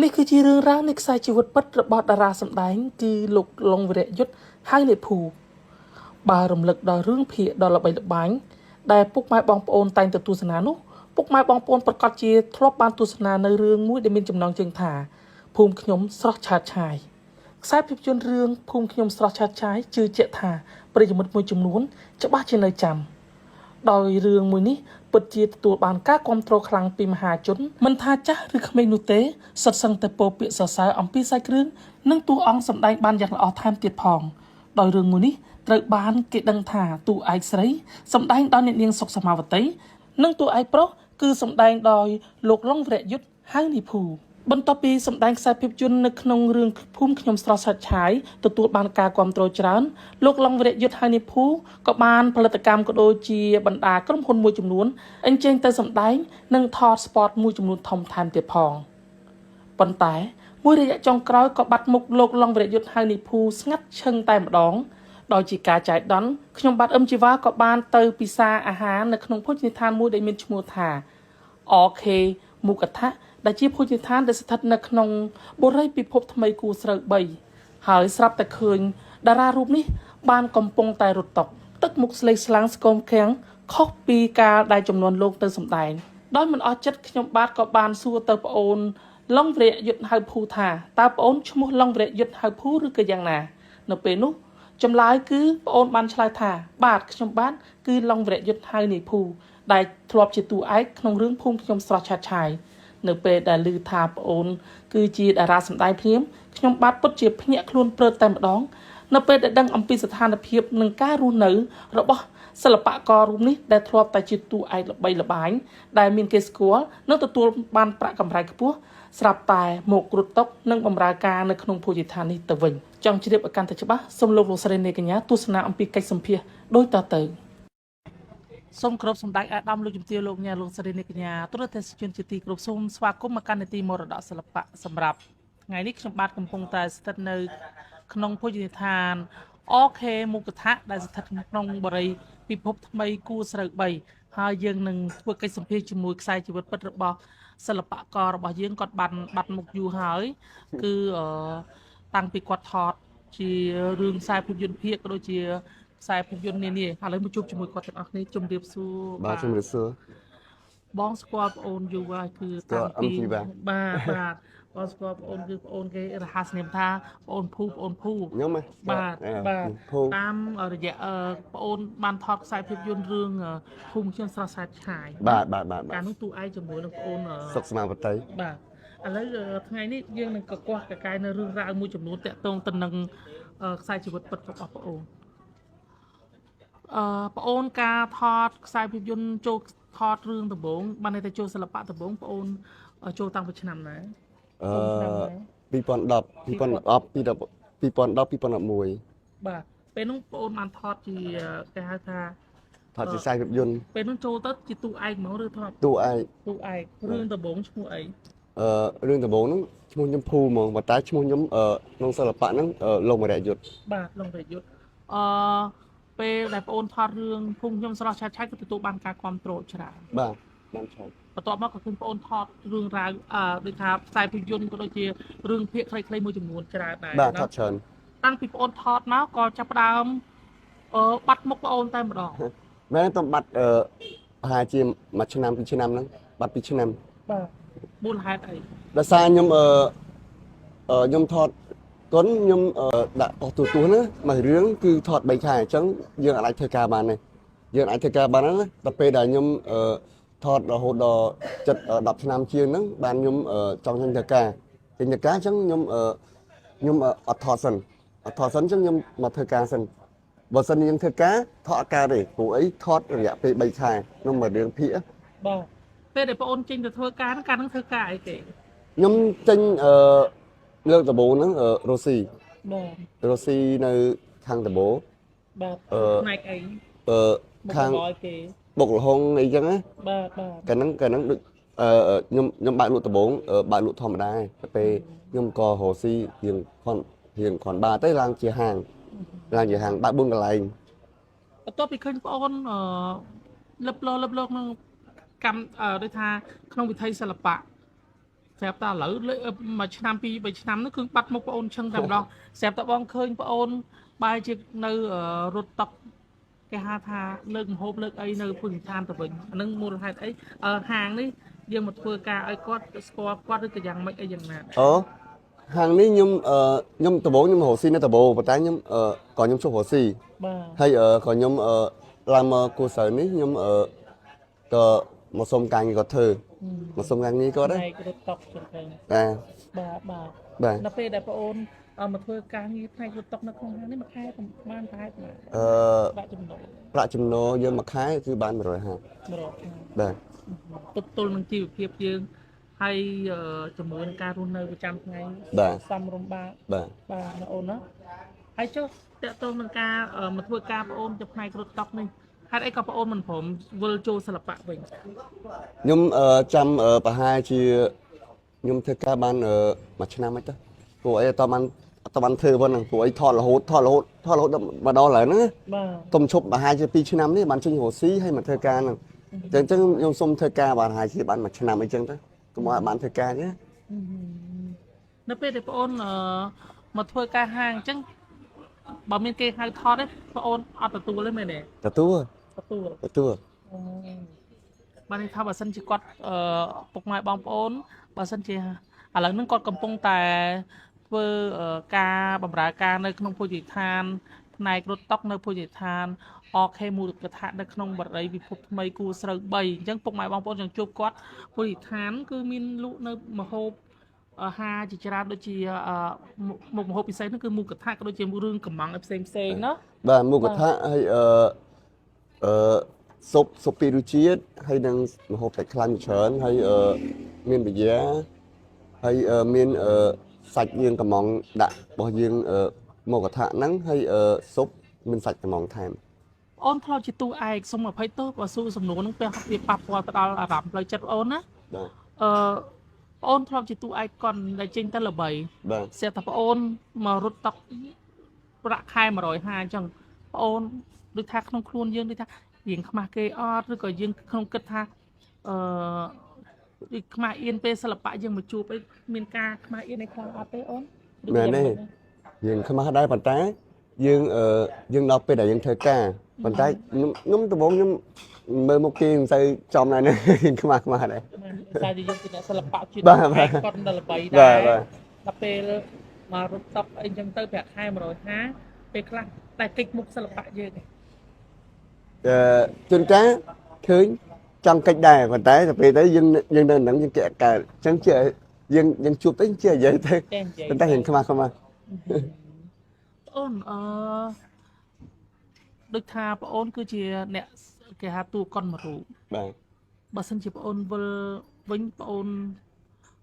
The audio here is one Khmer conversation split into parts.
នេះគឺជារឿងរ៉ាវនៃខ្សែជីវិតពិតរបស់តារាសម្ដែងគឺលោកឡុងវីរៈយុទ្ធហើយនៃភូបើរំលឹកដល់រឿងភាគដ៏ល្បីល្បាញដែលពុកម៉ែបងប្អូនតែងទៅទស្សនានោះពុកម៉ែបងប្អូនប្រកាសជាធ្លាប់បានទស្សនានៅរឿងមួយដែលមានចំណងជើងថាភូមិខ្ញុំស្រស់ឆើតឆាយខ្សែភាពយន្តរឿងភូមិខ្ញុំស្រស់ឆើតឆាយជឿជាក់ថាប្រិយមិត្តមួយចំនួនច្បាស់ជានៅចាំដោយរឿងមួយនេះពិតជាទទួលបានការគាំទ្រខ្លាំងពីមហាជនមិនថាចាស់ឬក្មេងនោះទេសុទ្ធសឹងតែពោលពាក្យសរសើរអំពីសាច់រឿងនិងតួអង្គសម្ដែងបានយ៉ាងល្អថែមទៀតផងដោយរឿងមួយនេះត្រូវបានគេដឹងថាតួឯកស្រីសម្ដែងដោយអ្នកនាងសុកសមាវតីនិងតួឯកប្រុសគឺសម្ដែងដោយលោកឡុងវីរៈយុទ្ធហៅនីភូបន្ទាប់ពីសម្ដែងខ្សែភាពយន្តនៅក្នុងរឿងភូមិខ្ញុំស្រស់ឆើតឆាយទទួលបានការគាំទ្រច្រើនលោកឡុងវីរៈយុទ្ធហៅនីភូក៏បានផលិតកម្មក៏ដូចជាបណ្ដាក្រុមហ៊ុនមួយចំនួនអញ្ជើញទៅសម្ដែងនិងថតស្ពតមួយចំនួនធំថែមទៀតផងប៉ុន្តែមួយរយៈចុងក្រោយក៏បាត់មុខលោកឡុងវីរៈយុទ្ធហៅនីភូស្ងាត់ឈឹងតែម្ដងដោយជាការចែកដន្យខ្ញុំបាទអឹមជីវ៉ាក៏បានទៅពិសាអាហារនៅក្នុងភោជនីយដ្ឋានមួយដែលមានឈ្មោះថា OK មុខថាដែលជាភោជនីយដ្ឋានដែលស្ថិតនៅក្នុងបុរីពិភពថ្មីគូស្រូវ3ហើយស្រាប់តែឃើញតារារូបនេះបានកំពុងតែរត់តុទឹកមុខស្លេកស្លាំងស្គមខាំងខុសពីការដែលចំនួនលោកទៅសម្ដែងដោយមិនអស់ចិត្តខ្ញុំបាទក៏បានសួរទៅប្អូនឡុងវីរៈយុទ្ធហៅភូថាតើប្អូនឈ្មោះឡុងវីរៈយុទ្ធហៅភូឬក៏យ៉ាងណានៅពេលនោះចម្លើយគឺប្អូនបានឆ្លើយថាបាទខ្ញុំបាទគឺឡុងវីរៈយុទ្ធហៅនីភូដែលធ្លាប់ជាតួឯកក្នុងរឿងភូមិខ្ញុំស្រស់ឆើតឆាយនៅពេលដែលឮថាប្អូនគឺជាតារាសម្ដែងភ្លាមខ្ញុំបាទពិតជាភ្ញាក់ខ្លួនព្រឺតតែម្ដងនៅពេលដែលដឹងអំពីស្ថានភាពនិងការរស់នៅរបស់សិល្បកររូបនេះដែលធ្លាប់តែជាតួឯកល្បីល្បាញដែលមានគេស្គាល់និងទទួលបានប្រាក់កម្រៃខ្ពស់ស្រាប់តែមកគ្រុតតុកនិងបម្រើការនៅក្នុងភោជនីយដ្ឋាននេះទៅវិញចង់ជ្រាបឲ្យកាន់តែច្បាស់សូមលោកស្រីនាងកញ្ញាទស្សនាអំពីកិច្ចសម្ភាសន៍ដូចតទៅសូមគោរពសម្ដេចអាដាមលោកជំទាវលោកញ៉ាលោកស្រីនាងកញ្ញាទូរទស្សនិកជនជាទីគោរពសូមស្វាគមន៍មកកាន់នីតិមរតកសិល្បៈសម្រាប់ថ្ងៃនេះខ្ញុំបាទកំពុងតែស្ថិតនៅក្នុងភោជនីយដ្ឋាន OK មុខថាដែលស្ថិតក្នុងបរិយាពិភពថ្មីគួរស្រូវ3ហើយយើងនឹងធ្វើកិច្ចសម្ភាសជាមួយខ្សែជីវិតពិតរបស់សិល្បកររបស់យើងគាត់បានបាត់មុខយូរហើយគឺតាំងពីគាត់ថតជារឿងខ្សែភាពយន្តភាគក៏ដូចជាខ្សែភាពយន្តនានាឥឡូវមកជួបជាមួយគាត់ទាំងអស់គ្នាជំរាបសួរបាទជំរាបសួរបងស្គាល់ប្អូនយូរហើយគឺតាំងពីបាទបងស្គាល់ប្អូនគឺប្អូនគេរហ័សនាមថាប្អូនភូខ្ញុំបាទតាមរយៈប្អូនបានថតខ្សែភាពយន្តរឿងភូមិខ្ញុំស្រស់ឆើតឆាយបាទកាលនោះទូឯងជាមួយនឹងប្អូនសុកសមាវតីបាទឥឡូវថ្ងៃនេះយើងនឹងកកកកាយនៅរឿងរ៉ាវមួយចំនួនតាក់ទងទៅនឹងខ្សែជីវិតពិតរបស់ប្អូនប្អូនការថតខ្សែភាពយន្តចូលថតរឿងដំបូងបានតែចូលសិល្បៈដំបូងប្អូនចូលតាំងពីឆ្នាំណា2010 2011បាទពេលនោះប្អូនបានថតជាគេហៅថាថតជាខ្សែភាពយន្តពេលនោះចូលទៅជាតួឯកហ្មងឬថតតួឯករឿងដំបូងឈ្មោះអីរឿងដំបូងហ្នឹងឈ្មោះខ្ញុំភូហ្មងប៉ុន្តែឈ្មោះខ្ញុំក្នុងសិល្បៈហ្នឹងឡុងវីរៈយុទ្ធបាទឡុងវីរៈយុទ្ធពេលដែលប្អូនថតរឿងភូមិខ្ញុំស្រស់ឆើតឆាយក៏ទទួលបានការគាំទ្រច្រើនបាទបានច្រើនបន្ទាប់មកក៏ឃើញប្អូនថតរឿងរ៉ាវដូចថាខ្សែភាពយន្តក៏ដូចជារឿងភាគខ្លីៗមួយចំនួនច្រើនដែរបាទថតច្រើនតាំងពីប្អូនថតមកក៏ចាប់ផ្ដើមបាត់មុខប្អូនតែម្ដងមែនតែបាត់ប្រហែលជាមួយឆ្នាំ2ឆ្នាំហ្នឹងបាត់2ឆ្នាំបាទមូលហេតុអីដោយសារខ្ញុំថតគុណខ្ញុំដាក់អស់ទូណាមួយរឿងគឺថត3ខែអញ្ចឹងយើងអាចធ្វើការបានទេយើងអាចធ្វើការបានណាដល់ពេលដែលខ្ញុំថតរហូតដល់10ឆ្នាំជាងហ្នឹងបានខ្ញុំចង់ធ្វើការអញ្ចឹងខ្ញុំអត់ថតសិនអញ្ចឹងខ្ញុំមកធ្វើការសិនបើសិនយើងធ្វើការថតអាការទេព្រោះអីថតរយៈពេល3ខែខ្ញុំមករឿងភាគបាទពេលដែលបងអូនចេញទៅធ្វើការហ្នឹងធ្វើការអីគេខ្ញុំចេញលើកដំបូងហ្នឹងរ៉ូស៊ីបាទរ៉ូស៊ីនៅខាងដំបូងបាទផ្នែកអីខាងគេបុកលហុងអីចឹងណាបាទកាលហ្នឹងដូចខ្ញុំបើកលក់ដំបូងបើកលក់ធម្មតាតែពេលខ្ញុំក៏រ៉ូស៊ីរៀងគ្រាន់បាទៅឡើងជាហាងបើក4កន្លែងបន្ទាប់ពីឃើញបងអូនលឹបលក្នុងកម្មដូចថាក្នុងវិថីសិល្បៈ ស្រាប់តែឥឡូវមួយឆ្នាំពីរបីឆ្នាំនោះគឺបាត់មុខបងអូនឈឹងតែម្ដងស្រាប់តែបងឃើញបងអូនបែរជានៅរត់តុកគេហៅថាលើកម្ហូបលើកអីនៅភូមិឋានទៅវិញអានឹងមូលហេតុអីហាងនេះយើងមកធ្វើការឲ្យគាត់ស្គាល់គាត់ឬក៏យ៉ាងម៉េចអីយ៉ាងណា អូហាងនេះខ្ញុំដំបូងខ្ញុំរកស៊ីនៅដំបូងប៉ុន្តែខ្ញុំក៏ខ្ញុំជួបរកស៊ី បាទ ហើយក៏ខ្ញុំឡើងមកគូសៅនេះខ្ញុំក៏មកសុំការងារគាត់ធ្វើមកសុំការងារគាត់ ផ្នែ ណា ករត់តុកចឹងទៅ បាទ បាទ បាទ ដល់ពេលដែលបងអូនមកធ្វើការងារផ្នែករត់តុកនៅក្នុងហាងនេះមួយខែបានប្រហែលប្រហែល ប្រាក់ចំណូល ប្រាក់ចំណូលយើងមួយខែគឺបាន150 100 បាទ ទប់ទល់នឹងជីវភាពយើងហើយជាមួយនឹងការរស់នៅប្រចាំថ្ងៃ បាទ សំរុំបាទ បាទ បាទបងអូនណាហើយចុះតើតើនឹងការមកធ្វើការបងអូនទៅផ្នែករត់តុកនេះហេតុអីក៏បងអូនមិនព្រមវិលចូលសិល្បៈវិញ ខ្ញុំចាំប្រហែលជាខ្ញុំធ្វើការបានមួយឆ្នាំហ្នឹងទៅព្រោះអីអត់បានធ្វើប៉ុណ្ណឹងព្រោះអីថតរហូតមកដល់ឡើយហ្នឹង បាទ ទុំឈប់ប្រហែលជា2ឆ្នាំនេះបានចេញរកស៊ីហើយមកធ្វើការហ្នឹងអញ្ចឹងខ្ញុំសុំធ្វើការប្រហែលជាបានមួយឆ្នាំអីចឹងទៅកុំឲ្យបានធ្វើការទេ នៅពេលដែលបងអូនមកធ្វើការហាងអញ្ចឹងបើមានគេហៅថតទេបងអូនអត់ទទួលទេមែនទេ ទទួល ទទួល បានន័យថាបើសិនជាគាត់ពុកម៉ែបងប្អូនបើសិនជាឥឡូវហ្នឹងគាត់កំពុងតែធ្វើការបម្រើការនៅក្នុងភោជនីយដ្ឋានផ្នែករត់តុកនៅភោជនីយដ្ឋាន OK មូលកថានៅក្នុងបរិយាពិភពថ្មីគួរស្រូវ3អញ្ចឹងពុកម៉ែបងប្អូនចង់ជួបគាត់ភោជនីយដ្ឋានគឺមានលក់នៅម្ហូបអាហារជាច្រើនដូចជាមុខម្ហូបពិសេសហ្នឹងគឺមូលកថាក៏ដូចជារឿងកំងឲ្យផ្សេងណា បាទមុខកថាហើយស៊ុបពីរសជាតិហើយនឹងម្ហូបសាច់ខ្លាញ់ច្រើនហើយមានបយ៉ាហើយមានសាច់យើងកំងដាក់របស់យើងមុខកថាហ្នឹងហើយស៊ុបមានសាច់កំងថែម អូនធ្លាប់ជាតួឯកសុំអភ័យទោសបើសួរសំណួរហ្នឹងវាប៉ះពាល់ទៅដល់អារម្មណ៍ផ្លូវចិត្តអូនណា បាទ អូនធ្លាប់ជាតួឯកកនដែលចេញទៅល្បី បាទ ស្រាប់តែប្អូនមករត់តុកប្រាក់ខែ150អញ្ចឹងប្អូនដូចថាក្នុងខ្លួនយើងដូចថារៀងខ្មាស់គេអត់ឬក៏យើងក្នុងគិតថាដូចខ្មាស់អៀនពេលសិល្បៈយើងមកជួបអីមានការខ្មាស់អៀនឯខ្លាំងអត់ទេអូន មែនទេយើងខ្មាស់ដែរប៉ុន្តែយើងដល់ពេលដែលយើងធ្វើការប៉ុន្តែខ្ញុំដំបូងខ្ញុំមើលមុខគេមិនសូវចំដែរណាយើងខ្មាស់ដែរ តែយើងជាអ្នកសិល្បៈជាតិ បាទ គាត់ដល់ល្បី បា ដែរ ទបាទ ដល់ពេលមករត់តុកអីចឹងទៅប្រាក់ខែ150ពេលខ្លះតែកិច្ចមុខសិល្បៈយើង ជួនកាលឃើញចង់កិច្ចដែរប៉ុន្តែទៅពេលទៅយើងនៅហ្នឹងយើងគេអត់កើតអញ្ចឹងជាយើងជួបទៅជានិយាយទៅ តែនិយាយ ប៉ុន្តែយើងខ្មាស់ អូនដូចថាបងអូនគឺជាអ្នកគេហៅតួកុនមួយរូប បាទ បើសិនជាបងអូនវិលវិញបងអូន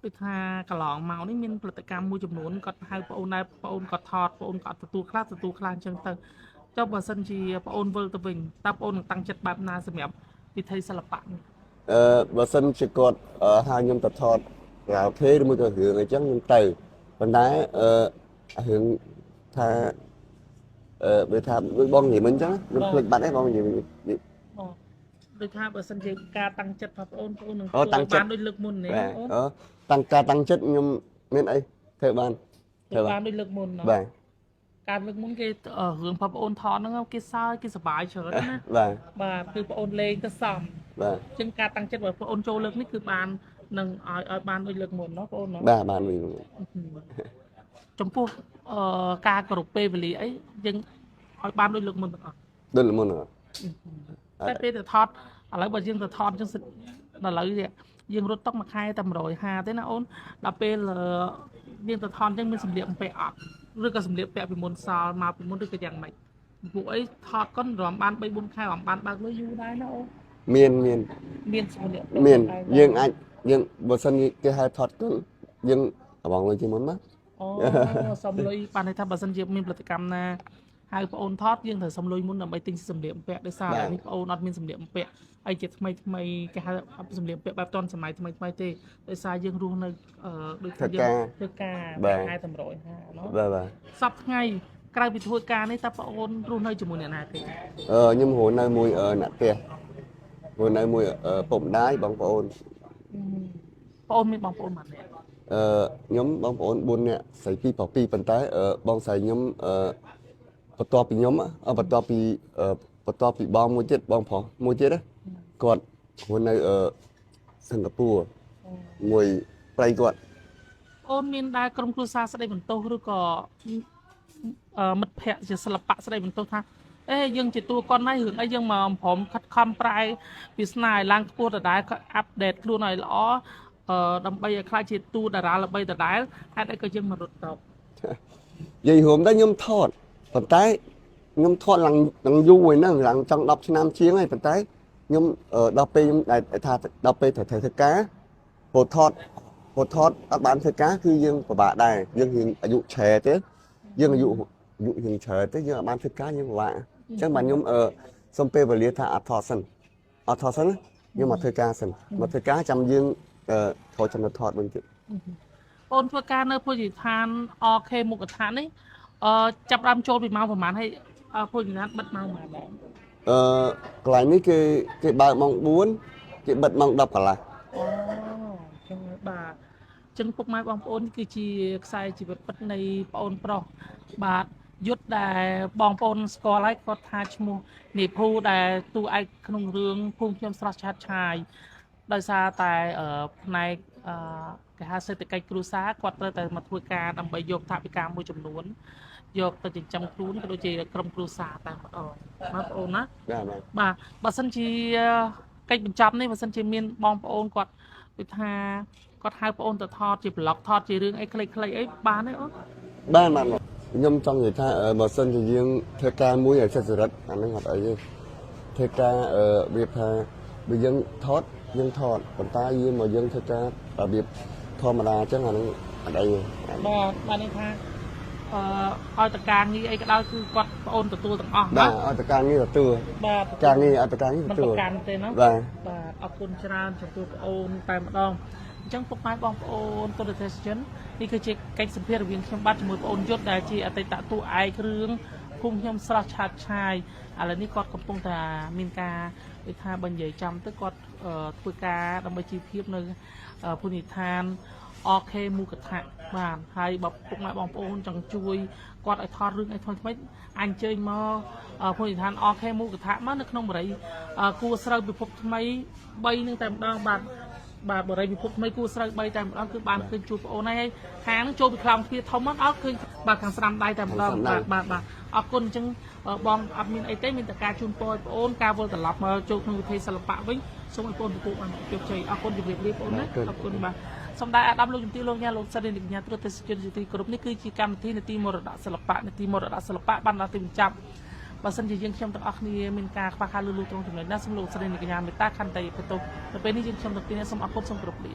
ដូចថាកន្លងមកនេះមានផលិតកម្មមួយចំនួនគាត់ហៅបងអូនដែរបងអូនគាត់ថតបងអូនគាត់ទទួលខ្លះអញ្ចឹងទៅចុះបើសិនជាបងអូនវិលទៅវិញតើបងអូននឹងតាំងចិត្តបែបណាសម្រាប់វិធីសិល្បៈនេះ បើសិនជាគាត់ហៅខ្ញុំទៅថតក្រៅខេឬមួយក៏រឿងអីចឹងខ្ញុំទៅប៉ុន្តែរឿងថាវាថាដូចបងនិយាយមិញចឹងខ្ញុំភ្លេចបាត់ឯងបងនិយាយ ដូចថាបើសិនជាការតាំងចិត្តរបស់បងអូននឹង តាំងចិត្ត បានដូចលើកមុននេះ បាទ អូន តាំងចិត្តខ្ញុំមានអីធ្វើបាន ធ្វើបានដូចលើកមុនណា បាទ ការលើកមុនគេរឿងបងអូនថតហ្នឹងគេសើចគេសប្បាយច្រើនណា បាទ បាទគឺបងអូនលេងទៅសំ បាទ អញ្ចឹងការតាំងចិត្តរបស់បងអូនចូលលើកនេះគឺបាននឹងឲ្យបានដូចលើកមុនណាបងអូនណា បាទបានវិញ ចំពោះការគោរពពេលវេលាអីយើងឲ្យបានដូចលើកមុនទាំងអស់ ដូចល្មុនហ៎ តែពេលទៅថតឥឡូវបើយើងទៅថតអញ្ចឹងដល់ឥឡូវយើងរត់តុកមួយខែតែ150ទេណាអូនដល់ពេលយើងទៅថតអញ្ចឹងមានសម្លៀកបំពាក់អត់ឬក៏សម្លៀកបំពាក់ពីមុនសល់មកពីមុនឬក៏យ៉ាងម៉េចពួកអីថតកុនរំបាន3 4ខែរំបានបើកលុយយូរដែរណាអូន មាន មានសម្លៀក មានយើងអាចយើងបើសិនគេហៅថតគុណយើងបងលុយជាងមុនមក អូសុំលុយបានន័យថាបើសិនជាមានផលិតកម្មណាហៅបងអូនថតយើងត្រូវសុំលុយមុនដើម្បីទិញសម្លៀកបំពាក់ដោយសារតែនេះបងអូនអត់មានសម្លៀកបំពាក់អីជាថ្មីគេហៅសម្លៀកបំពាក់បែបទាន់សម័យថ្មីទេដោយសារយើងរស់នៅដូចយើងធ្វើការខែតែ150ណោះ បាទ សប្តាហ៍ថ្ងៃក្រៅពីធ្វើការនេះតើបងអូនរស់នៅជាមួយអ្នកណាទេ ខ្ញុំរស់នៅមួយអ្នកផ្ទះរស់នៅមួយពុកម្ដាយបងប្អូន បងអូនមានបងប្អូនប៉ុន្មាន nhóm bóng ổn bốn nè xảy pi bảo pi bàn tay bóng xảy nhóm bật to pi nhóm bật to pi bóng mua chết đấy còn hôm nay ở Singapore ngồi play còn អូនមានដែរក្រុមគ្រួសារស្ដីបន្ទោសឬក៏មិត្តភ័ក្តិជាសិល្បៈស្ដីបន្ទោសថាអេយើងជាតួកុនហើយរឿងអីយើងមកព្រមខិតខំប្រែវាសនាឲ្យឡើងខ្ពស់ដដែលអាប់ដេតខ្លួនឲ្យល្អដើម្បីឲ្យខ្លាចជាតួតារាល្បីដដែលហេតុអីក៏យើងមករត់តប vậy hôm đó nhóm thọt bàn tay nhóm thọt lằng du rồi nó lằng trong đọc nam chiến này bàn tay nhóm đọc pe nhóm đại thà đọc pe thời cá hột thọt các bạn thời cáคือdương của bạn đây dương hiện dụ trẻ thế dương dụ hiện trẻ thế dương bạn thời cá như bạn chắc bạn nhóm xong pe và lia thà thọt sân nhưng mà thời cá sân mà thời cá chăm dương thôi chăm nó thọt bên chứ អូនធ្វើការនៅភោជនីយដ្ឋាន OK មុខដ្ឋាននេះចាប់ដើមចូលពីម៉ោងប្រហែលហើយភោជនីយដ្ឋានបិទម៉ោងប្រហែលដែរ កន្លែងនេះគេបើកម៉ោង4គេបិទម៉ោង10កន្លះ អូចឹងបាទចឹងពុកម៉ែបងប្អូនគឺជាខ្សែជីវិតពិតនៃបងអូនប្រុសបាទយុទ្ធដែលបងប្អូនស្គាល់ហើយគាត់ថាឈ្មោះនីភូដែលតួឯកក្នុងរឿងភូមិខ្ញុំស្រស់ឆាតឆាយដោយសារតែផ្នែកគេហៅសេដ្ឋកិច្ចគ្រួសារគាត់ត្រូវតែមកធ្វើការដើម្បីយកថវិកាមួយចំនួនយកទៅចិញ្ចឹមខ្លួនក៏ដូចជាក្រុមគ្រួសារតែម្ដងបងប្អូនណា បាទបើសិនជាកិច្ចបញ្ចប់នេះបើសិនជាមានបងប្អូនគាត់ដូចថាគាត់ហៅបងប្អូនទៅថតជាប្លុកថតជារឿងអីខ្លីៗអីបានទេអូន បានខ្ញុំចង់និយាយថាបើសិនជាយើងធ្វើការមួយឲ្យសិទ្ធិរិទ្ធអាហ្នឹងអត់អីទេធ្វើការវាថាបើយើងថតប៉ុន្តែយើងមកយើងធ្វើការរបៀបធម្មតាអញ្ចឹងអាហ្នឹងអត់អីទេ បាទបានន័យថាឲ្យតការងារអីក៏ដោយគឺគាត់បងអូនទទួលទាំងអស់ បាទឲ្យតការងារទទួល បាទ ការងារឲ្យតការងារ មិន ទទួល ប្រកាន់ទេណា បាទ បាទអរគុណច្រើនចំពោះបងអូនតែម្ដងអញ្ចឹងពុកម៉ែបងប្អូនទូរទស្សនិកជននេះគឺជាកិច្ចសម្ភាសន៍រវាងខ្ញុំបាទជាមួយបងអូនយុទ្ធដែលជាអតីតតួឯករឿងភូមិខ្ញុំស្រស់ឆាតឆាយឥឡូវនេះគាត់កំពុងតែមានការដូចថាបើនិយាយចាំទៅគាត់ធ្វើការដើម្បីជីវភាពនៅភូមិឋាន OK មូកថាបាទហើយបើពុកម៉ែបងប្អូនចង់ជួយគាត់ឲ្យថតរឿងអីថ្មីៗអញ្ជើញមកភូមិឋាន OK មូកថាមកនៅក្នុងបរិយាគួរស្រូវពិភពថ្មី3នឹងតែម្ដងបាទបរិយាពិភពថ្មីគួរស្រូវ3តែម្ដងគឺបានឃើញជួបបងអូនហើយខាងនឹងចូលពីខ្លោងទ្វារធំមកអត់ឃើញបាទខាងស្ដាំដៃតែម្ដងបាទអរគុណអញ្ចឹងបងអត់មានអីទេមានតែការជូនពរឲ្យបងអូនការវិលត្រឡប់មកចូលក្នុងវិធីសិល្បៈវិញសូមឲ្យបងអូនទទួលបានជោគជ័យអរគុណជម្រាបលាបងអូនណាអរគុណបាទសូមដែរអាដាមលោកជំទាវលោកញ៉ាលោកសិទ្ធិនិកញ្ញាទូរទស្សនិកជនជាទីគោរពនេះគឺជាកម្មវិធីនីតិមរតកសិល្បៈបានដល់ទីបញ្ចប់បើសិនជាយើងខ្ញុំទាំងអស់គ្នាមានការខ្វះខាតលឺលូត្រង់ចំណុចណាសូមលោកសិទ្ធិនិកញ្ញាមេត្តាខន្តីបន្ទោសនៅពេលនេះយើងខ្ញុំទាំងពីរសូមអរគុណសូមគោរពលា